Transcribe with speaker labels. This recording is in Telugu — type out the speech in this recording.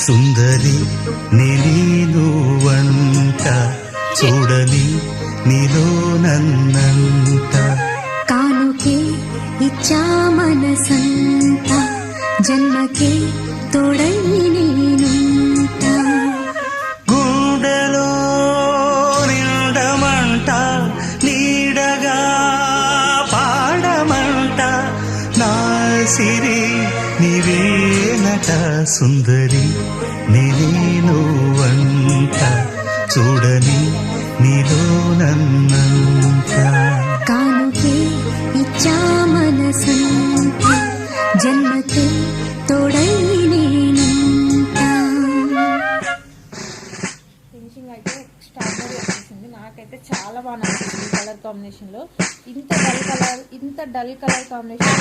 Speaker 1: సుందరి నీను వంట చూడని నీలో నన్నంట
Speaker 2: కానుకే ఇచ్చా మనసంత జన్మకే తోడై నేనుంట
Speaker 1: గుండెలో నిండమంట నీడగా పాడమంట నా సిరి నీవేనట సుందరి నేను వంట చూడని నీలో నన్నంత
Speaker 2: కానుకే ఇచ్చా మనసంత జన్మకే తోడై నేనుంట.
Speaker 3: ఫినిషింగ్ అయితే స్ట్రాబెర్రీ వచ్చేసింది. నాకైతే చాలా బాగా నచ్చింది ఈ కలర్ కాంబినేషన్లో. ఇంత డల్ కలర్ కాంబినేషన్